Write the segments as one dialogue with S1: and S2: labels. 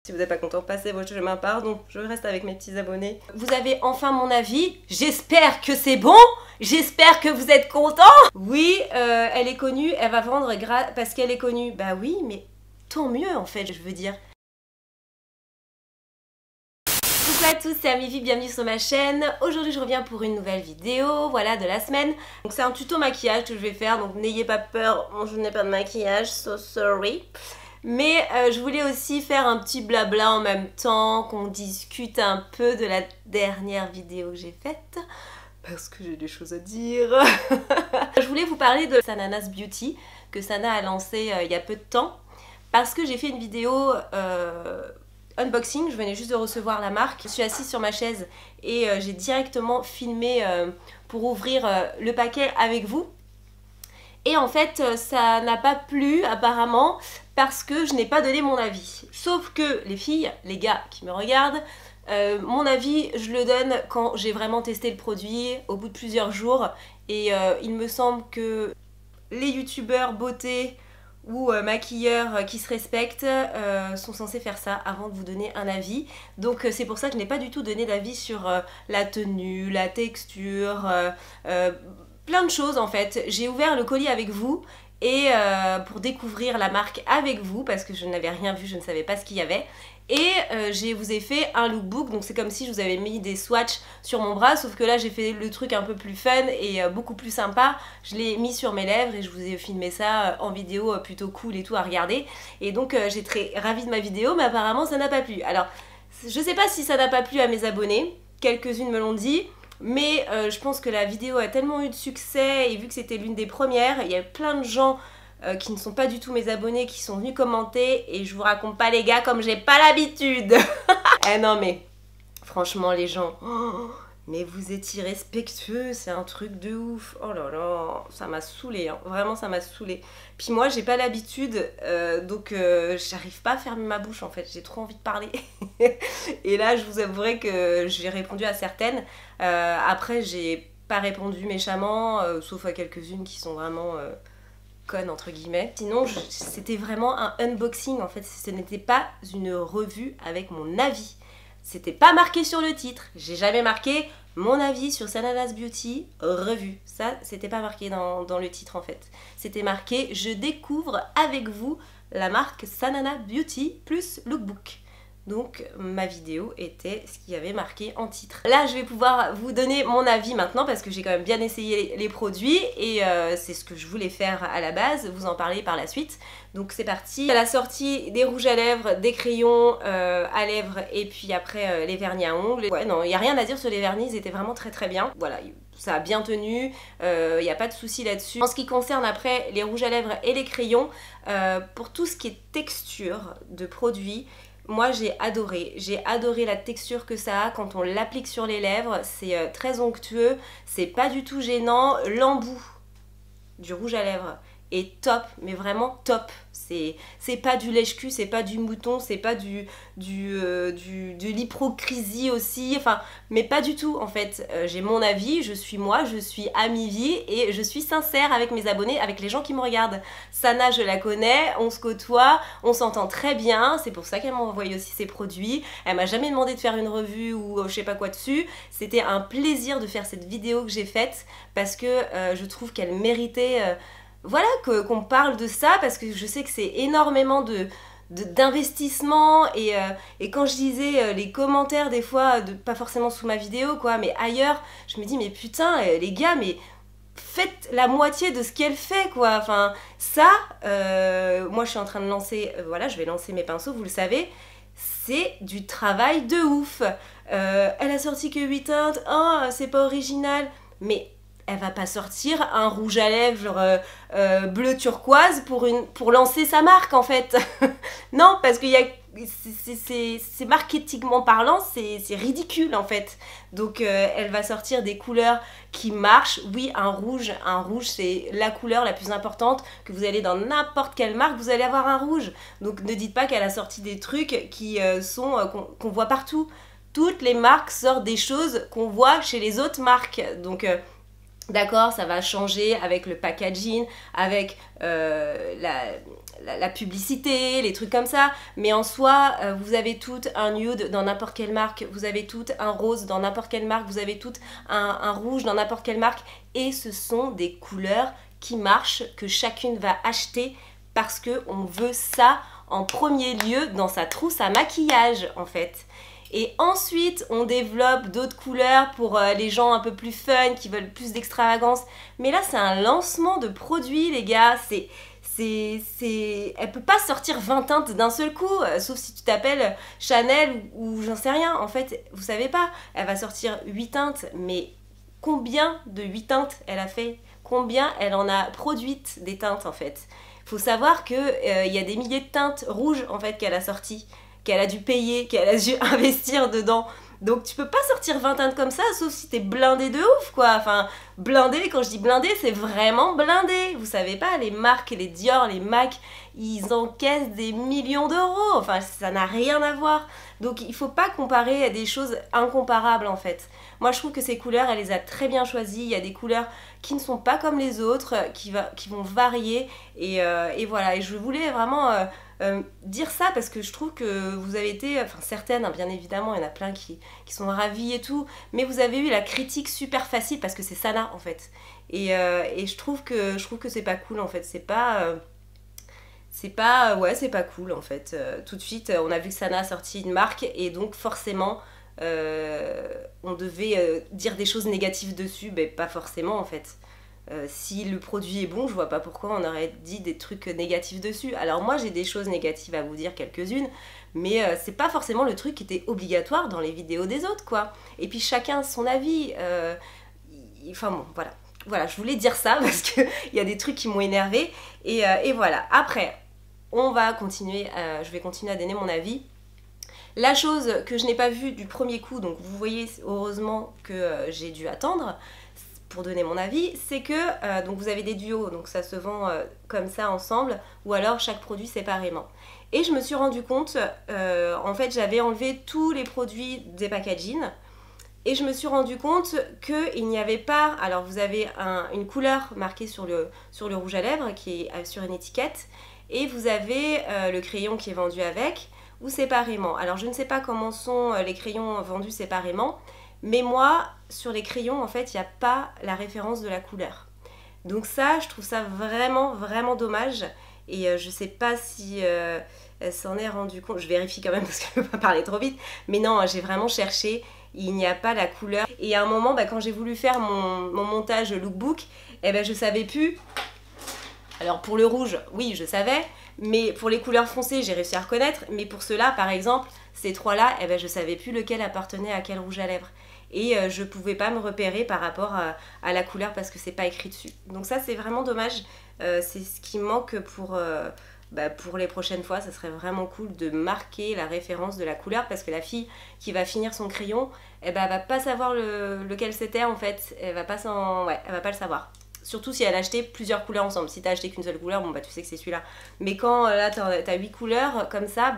S1: Si vous n'êtes pas content, passez votre chemin, pardon, je reste avec mes petits abonnés. Vous avez enfin mon avis, j'espère que c'est bon, j'espère que vous êtes contents. Oui, elle est connue, elle va vendre parce qu'elle est connue. Bah oui, mais tant mieux en fait, je veux dire. Coucou à tous, c'est Amivi, bienvenue sur ma chaîne. Aujourd'hui je reviens pour une nouvelle vidéo, voilà, de la semaine. Donc c'est un tuto maquillage que je vais faire, donc n'ayez pas peur, je n'ai pas de maquillage, so sorry. Mais je voulais aussi faire un petit blabla en même temps, qu'on discute un peu de la dernière vidéo que j'ai faite. Parce que j'ai des choses à dire. Je voulais vous parler de Sananas Beauty, que Sana a lancé il y a peu de temps. Parce que j'ai fait une vidéo unboxing, je venais juste de recevoir la marque. Je suis assise sur ma chaise et j'ai directement filmé pour ouvrir le paquet avec vous. Et en fait, ça n'a pas plu apparemment parce que je n'ai pas donné mon avis. Sauf que les filles, les gars qui me regardent, mon avis, je le donne quand j'ai vraiment testé le produit, au bout de plusieurs jours. Et il me semble que les youtubeurs beauté ou maquilleurs qui se respectent sont censés faire ça avant de vous donner un avis. Donc c'est pour ça que je n'ai pas du tout donné d'avis sur la tenue, la texture, plein de choses en fait. J'ai ouvert le colis avec vous et pour découvrir la marque avec vous parce que je n'avais rien vu, je ne savais pas ce qu'il y avait. Et je vous ai fait un lookbook, donc c'est comme si je vous avais mis des swatchs sur mon bras, sauf que là j'ai fait le truc un peu plus fun et beaucoup plus sympa. Je l'ai mis sur mes lèvres et je vous ai filmé ça en vidéo plutôt cool et tout à regarder. Et donc j'ai très ravie de ma vidéo, mais apparemment ça n'a pas plu. Alors je sais pas si ça n'a pas plu à mes abonnés, quelques-unes me l'ont dit. Mais je pense que la vidéo a tellement eu de succès et vu que c'était l'une des premières, il y a plein de gens qui ne sont pas du tout mes abonnés qui sont venus commenter et je vous raconte pas les gars comme j'ai pas l'habitude. Eh non mais franchement les gens, oh, mais vous êtes irrespectueux, c'est un truc de ouf. Oh là là, ça m'a saoulé, hein. Vraiment ça m'a saoulé. Puis moi j'ai pas l'habitude, donc j'arrive pas à fermer ma bouche en fait, j'ai trop envie de parler. Et là je vous avouerai que j'ai répondu à certaines. Après j'ai pas répondu méchamment, sauf à quelques-unes qui sont vraiment connes entre guillemets. Sinon c'était vraiment un unboxing en fait, ce n'était pas une revue avec mon avis. C'était pas marqué sur le titre, j'ai jamais marqué mon avis sur Sananas Beauty revue. Ça, c'était pas marqué dans le titre en fait. C'était marqué je découvre avec vous la marque Sanana Beauty plus lookbook. Donc ma vidéo était ce qu'il y avait marqué en titre. Là je vais pouvoir vous donner mon avis maintenant parce que j'ai quand même bien essayé les produits et c'est ce que je voulais faire à la base, vous en parler par la suite. Donc c'est parti. À la sortie des rouges à lèvres, des crayons à lèvres et puis après les vernis à ongles. Ouais non, il n'y a rien à dire sur les vernis, ils étaient vraiment très très bien. Voilà, ça a bien tenu, il n'y a pas de souci là-dessus. En ce qui concerne après les rouges à lèvres et les crayons, pour tout ce qui est texture de produit, moi j'ai adoré la texture que ça a quand on l'applique sur les lèvres, c'est très onctueux, c'est pas du tout gênant, l'embout du rouge à lèvres est top, mais vraiment top. C'est pas du lèche-cul, c'est pas du mouton, c'est pas de l'hypocrisie aussi, enfin, mais pas du tout en fait. J'ai mon avis, je suis moi, je suis Amivi et je suis sincère avec mes abonnés, avec les gens qui me regardent. Sana, je la connais, on se côtoie, on s'entend très bien, c'est pour ça qu'elle m'a envoyé aussi ses produits. Elle m'a jamais demandé de faire une revue ou je sais pas quoi dessus. C'était un plaisir de faire cette vidéo que j'ai faite parce que je trouve qu'elle méritait... voilà, qu'on parle de ça parce que je sais que c'est énormément d'investissement et quand je lisais les commentaires des fois, pas forcément sous ma vidéo quoi, mais ailleurs, je me dis mais putain les gars, mais faites la moitié de ce qu'elle fait quoi, enfin ça, moi je suis en train de lancer, voilà je vais lancer mes pinceaux, vous le savez, c'est du travail de ouf. Elle a sorti que 8 teintes, oh c'est pas original, mais... elle va pas sortir un rouge à lèvres bleu turquoise pour lancer sa marque en fait. Non, parce qu'il y a c'est marketingment parlant, c'est ridicule en fait. Donc elle va sortir des couleurs qui marchent. Oui, un rouge c'est la couleur la plus importante, que vous allez dans n'importe quelle marque, vous allez avoir un rouge. Donc ne dites pas qu'elle a sorti des trucs qui qu'on voit partout. Toutes les marques sortent des choses qu'on voit chez les autres marques. Donc D'accord, ça va changer avec le packaging, avec la publicité, les trucs comme ça. Mais en soi, vous avez tout un nude dans n'importe quelle marque, vous avez tout un rose dans n'importe quelle marque, vous avez tout un rouge dans n'importe quelle marque. Et ce sont des couleurs qui marchent, que chacune va acheter parce qu'on veut ça en premier lieu dans sa trousse à maquillage en fait. Et ensuite, on développe d'autres couleurs pour les gens un peu plus fun, qui veulent plus d'extravagance. Mais là, c'est un lancement de produit, les gars. Elle peut pas sortir 20 teintes d'un seul coup, sauf si tu t'appelles Chanel ou j'en sais rien. En fait, vous savez pas, elle va sortir 8 teintes, mais combien de 8 teintes elle a fait? Combien elle en a produites des teintes, en fait? Faut savoir qu'il y a des milliers de teintes rouges, en fait, qu'elle a sorties, qu'elle a dû payer, qu'elle a dû investir dedans. Donc tu peux pas sortir 20 teintes comme ça, sauf si t'es blindé de ouf, quoi. Enfin, blindé, quand je dis blindé, c'est vraiment blindé. Vous savez pas, les marques, les Dior, les MAC, ils encaissent des millions d'euros. Enfin, ça n'a rien à voir. Donc il faut pas comparer à des choses incomparables, en fait. Moi, je trouve que ces couleurs, elle les a très bien choisies. Il y a des couleurs qui ne sont pas comme les autres, qui vont varier. Et voilà, et je voulais vraiment... dire ça parce que je trouve que vous avez été, enfin certaines hein, bien évidemment, il y en a plein qui sont ravis et tout, mais vous avez eu la critique super facile parce que c'est Sana en fait. Et je trouve que c'est pas cool en fait, c'est pas cool en fait. Tout de suite on a vu que Sana a sorti une marque et donc forcément on devait dire des choses négatives dessus, mais pas forcément en fait. Si le produit est bon, je vois pas pourquoi on aurait dit des trucs négatifs dessus. Alors moi j'ai des choses négatives à vous dire, quelques-unes, mais c'est pas forcément le truc qui était obligatoire dans les vidéos des autres, quoi. Et puis chacun a son avis. Enfin bon, voilà. Voilà, je voulais dire ça parce qu'il y a des trucs qui m'ont énervée. Et voilà. Après, on va continuer, je vais continuer à donner mon avis. La chose que je n'ai pas vue du premier coup, donc vous voyez heureusement que j'ai dû attendre pour donner mon avis, c'est que donc vous avez des duos, donc ça se vend comme ça ensemble, ou alors chaque produit séparément. Et je me suis rendu compte, en fait j'avais enlevé tous les produits des packaging, et je me suis rendu compte qu'il n'y avait pas, alors vous avez une couleur marquée sur le rouge à lèvres qui est sur une étiquette, et vous avez le crayon qui est vendu avec, ou séparément. Alors je ne sais pas comment sont les crayons vendus séparément, mais moi, sur les crayons, en fait, il n'y a pas la référence de la couleur. Donc ça, je trouve ça vraiment, vraiment dommage. Et je sais pas si elle s'en est rendue compte. Je vérifie quand même parce que je ne peux pas parler trop vite. Mais non, j'ai vraiment cherché. Il n'y a pas la couleur. Et à un moment, quand j'ai voulu faire mon montage lookbook, je savais plus. Alors pour le rouge, oui, je savais. Mais pour les couleurs foncées, j'ai réussi à reconnaître. Mais pour ceux-là, par exemple, ces trois-là, je savais plus lequel appartenait à quel rouge à lèvres. Et je pouvais pas me repérer par rapport à la couleur parce que c'est pas écrit dessus. Donc ça, c'est vraiment dommage. C'est ce qui manque pour les prochaines fois. Ça serait vraiment cool de marquer la référence de la couleur parce que la fille qui va finir son crayon, elle va pas savoir lequel c'était en fait. Elle va pas le savoir. Surtout si elle a acheté plusieurs couleurs ensemble. Si t'as acheté qu'une seule couleur, tu sais que c'est celui-là. Mais quand là t'as 8 couleurs comme ça,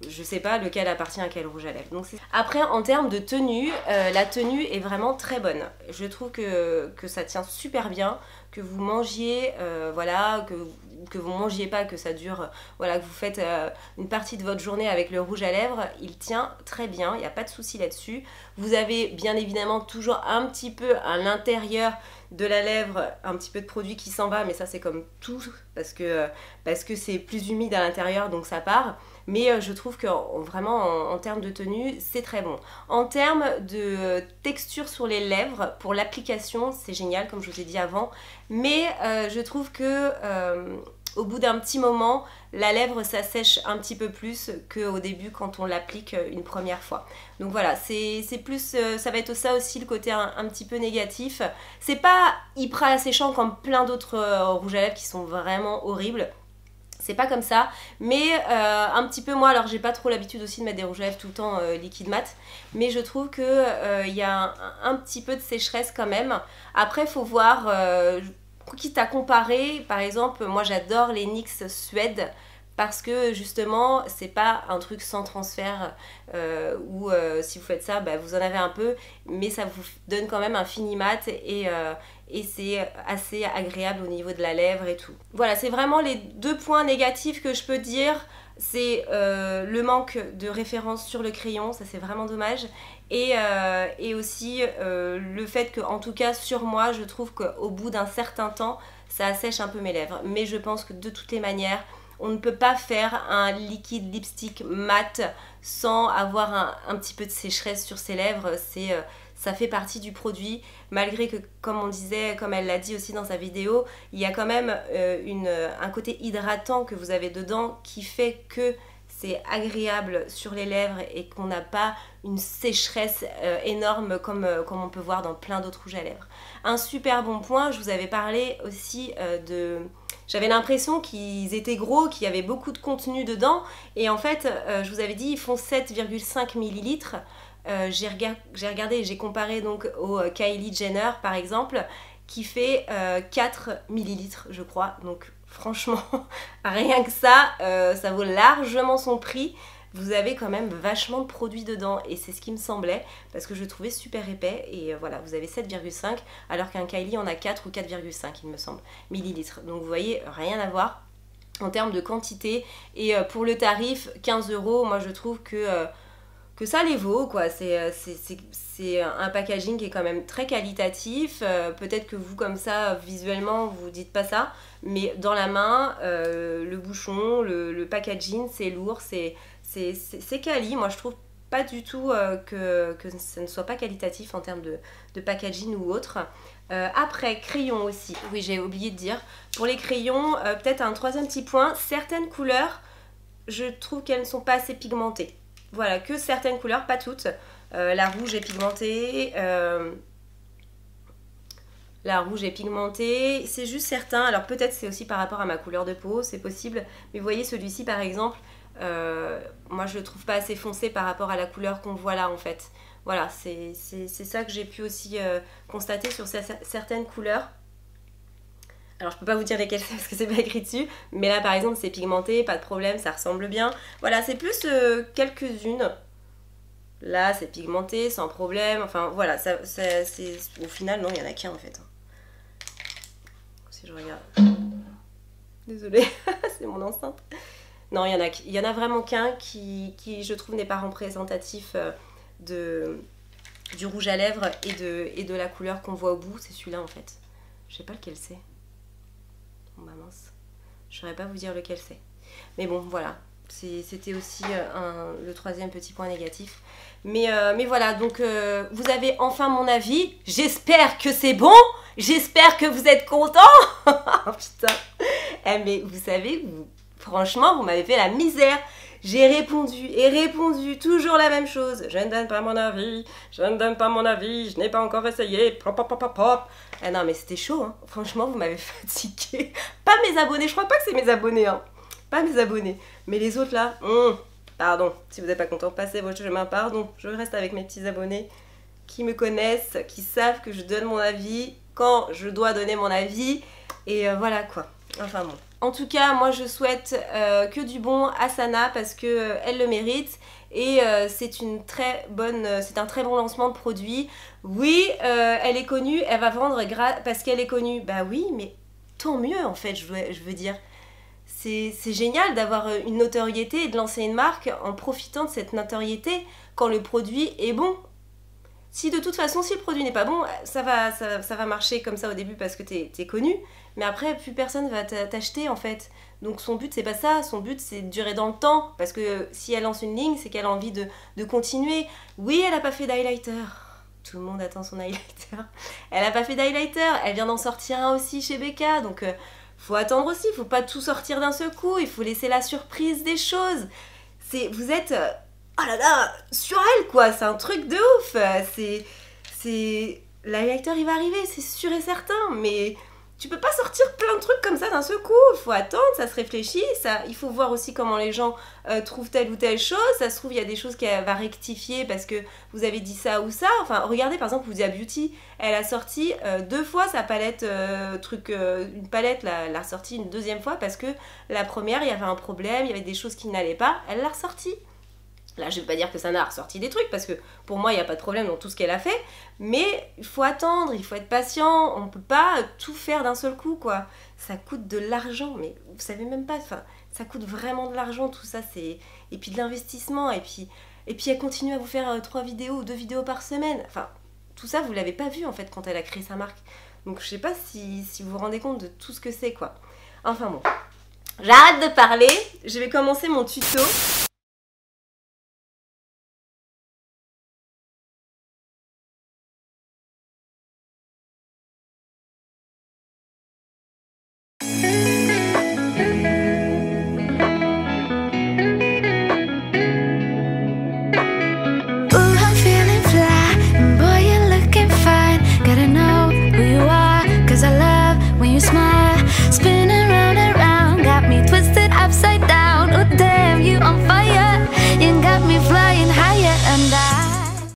S1: je sais pas lequel appartient à quel rouge à lèvres. Donc après, en termes de tenue, la tenue est vraiment très bonne. Je trouve que ça tient super bien, que vous mangiez, que vous mangiez pas, que ça dure, que vous faites une partie de votre journée avec le rouge à lèvres, il tient très bien, il n'y a pas de souci là-dessus. Vous avez bien évidemment toujours un petit peu à l'intérieur de la lèvre, un petit peu de produit qui s'en va, mais ça c'est comme tout, parce que c'est plus humide à l'intérieur, donc ça part. Mais je trouve que vraiment en termes de tenue, c'est très bon. En termes de texture sur les lèvres, pour l'application, c'est génial, comme je vous ai dit avant. Mais je trouve que au bout d'un petit moment, la lèvre s'assèche un petit peu plus qu'au début quand on l'applique une première fois. Donc voilà, c'est plus, ça va être ça aussi le côté un petit peu négatif. C'est pas hyper asséchant comme plein d'autres rouges à lèvres qui sont vraiment horribles. C'est pas comme ça, mais un petit peu moi, alors j'ai pas trop l'habitude aussi de mettre des rouges à lèvres tout le temps liquide mat, mais je trouve que y a un petit peu de sécheresse quand même. Après faut voir, quitte à comparer, par exemple moi j'adore les NYX Suède parce que justement c'est pas un truc sans transfert où si vous faites ça bah, vous en avez un peu, mais ça vous donne quand même un fini mat et c'est assez agréable au niveau de la lèvre et tout. Voilà, c'est vraiment les deux points négatifs que je peux dire. C'est le manque de référence sur le crayon, ça c'est vraiment dommage. Et aussi le fait que, en tout cas sur moi, je trouve qu'au bout d'un certain temps, ça assèche un peu mes lèvres. Mais je pense que de toutes les manières, on ne peut pas faire un liquide lipstick mat sans avoir un petit peu de sécheresse sur ses lèvres. Ça fait partie du produit, malgré que, comme on disait, comme elle l'a dit aussi dans sa vidéo, il y a quand même un côté hydratant que vous avez dedans qui fait que c'est agréable sur les lèvres et qu'on n'a pas une sécheresse énorme comme on peut voir dans plein d'autres rouges à lèvres. Un super bon point, je vous avais parlé aussi de... J'avais l'impression qu'ils étaient gros, qu'il y avait beaucoup de contenu dedans, et en fait, je vous avais dit, ils font 7,5 ml. J'ai regardé et j'ai comparé donc au Kylie Jenner par exemple, qui fait 4 ml je crois, donc franchement rien que ça, ça vaut largement son prix. Vous avez quand même vachement de produits dedans et c'est ce qui me semblait parce que je le trouvais super épais et voilà, vous avez 7,5 alors qu'un Kylie en a 4 ou 4,5 il me semble millilitres, donc vous voyez, rien à voir en termes de quantité. Et pour le tarif 15 €, moi je trouve que ça les vaut quoi. C'est un packaging qui est quand même très qualitatif. Peut-être que vous comme ça visuellement vous dites pas ça, mais dans la main le bouchon, le packaging c'est lourd, c'est quali. Moi je trouve pas du tout que ça ne soit pas qualitatif en termes de packaging ou autre. Après, crayons aussi, oui j'ai oublié de dire, pour les crayons, peut-être un troisième petit point, certaines couleurs je trouve qu'elles ne sont pas assez pigmentées. Voilà, que certaines couleurs, pas toutes. La rouge est pigmentée. La rouge est pigmentée. C'est juste certains. Alors peut-être c'est aussi par rapport à ma couleur de peau, c'est possible. Mais vous voyez celui-ci par exemple, moi je le trouve pas assez foncé par rapport à la couleur qu'on voit là en fait. Voilà, c'est ça que j'ai pu aussi constater sur certaines couleurs. Alors je peux pas vous dire lesquelles c'est parce que c'est pas écrit dessus, mais là par exemple c'est pigmenté, pas de problème, ça ressemble bien. Voilà, c'est plus quelques-unes. Là c'est pigmenté, sans problème, enfin voilà, au final non, il y en a qu'un en fait. Si je regarde... Désolée, c'est mon enceinte. Non, il y en a vraiment qu'un qui je trouve n'est pas représentatif du rouge à lèvres et de la couleur qu'on voit au bout, c'est celui-là en fait. Je sais pas lequel c'est. Bah mince, je saurais pas vous dire lequel c'est. Mais bon, voilà, c'était aussi le troisième petit point négatif. Mais voilà, donc vous avez enfin mon avis. J'espère que c'est bon. J'espère que vous êtes contents. Oh putain. Mais vous savez, franchement, vous m'avez fait la misère. J'ai répondu et répondu toujours la même chose. Je ne donne pas mon avis, je ne donne pas mon avis, je n'ai pas encore essayé. Pop, pop, pop, pop. Ah non mais c'était chaud, hein. Franchement vous m'avez fatigué. Pas mes abonnés, je crois pas que c'est mes abonnés, hein. Pas mes abonnés. Mais les autres là, pardon. Si vous n'êtes pas content, passez votre chemin, pardon. Je reste avec mes petits abonnés qui me connaissent, qui savent que je donne mon avis quand je dois donner mon avis. Et voilà quoi. Enfin bon. En tout cas, moi je souhaite que du bon à Sana parce que elle le mérite et c'est un très bon lancement de produit. Oui, elle est connue, elle va vendre parce qu'elle est connue. Bah oui, mais tant mieux en fait, je veux dire. C'est génial d'avoir une notoriété et de lancer une marque en profitant de cette notoriété quand le produit est bon. Si de toute façon, si le produit n'est pas bon, ça va marcher comme ça au début parce que t'es connu, mais après plus personne va t'acheter en fait. Donc son but c'est pas ça, son but c'est de durer dans le temps, parce que si elle lance une ligne, c'est qu'elle a envie de continuer. Oui, elle a pas fait d'highlighter, tout le monde attend son highlighter. Elle a pas fait d'highlighter, elle vient d'en sortir un aussi chez Becca, donc faut attendre aussi, faut pas tout sortir d'un seul coup, il faut laisser la surprise des choses. Vous êtes... oh là là, sur elle quoi, c'est un truc de ouf. L'highlighter il va arriver, c'est sûr et certain, mais tu peux pas sortir plein de trucs comme ça d'un seul coup, il faut attendre, ça se réfléchit, il faut voir aussi comment les gens trouvent telle ou telle chose, ça se trouve il y a des choses qu'elle va rectifier parce que vous avez dit ça ou ça, enfin regardez par exemple Huda Beauty, elle a sorti 2 fois sa palette, une palette, elle l'a ressortie une deuxième fois parce que la première il y avait un problème, il y avait des choses qui n'allaient pas, elle l'a ressortie. Là, je ne veux pas dire que Sana a ressorti des trucs, parce que pour moi, il n'y a pas de problème dans tout ce qu'elle a fait. Mais il faut attendre, il faut être patient. On ne peut pas tout faire d'un seul coup, quoi. Ça coûte de l'argent, mais vous savez même pas. Enfin, ça coûte vraiment de l'argent, tout ça. Et puis de l'investissement. Et puis elle continue à vous faire 3 vidéos ou 2 vidéos par semaine. Enfin, tout ça, vous ne l'avez pas vu, en fait, quand elle a créé sa marque. Donc, je ne sais pas si vous vous rendez compte de tout ce que c'est, quoi. Enfin bon. J'arrête de parler. Je vais commencer mon tuto.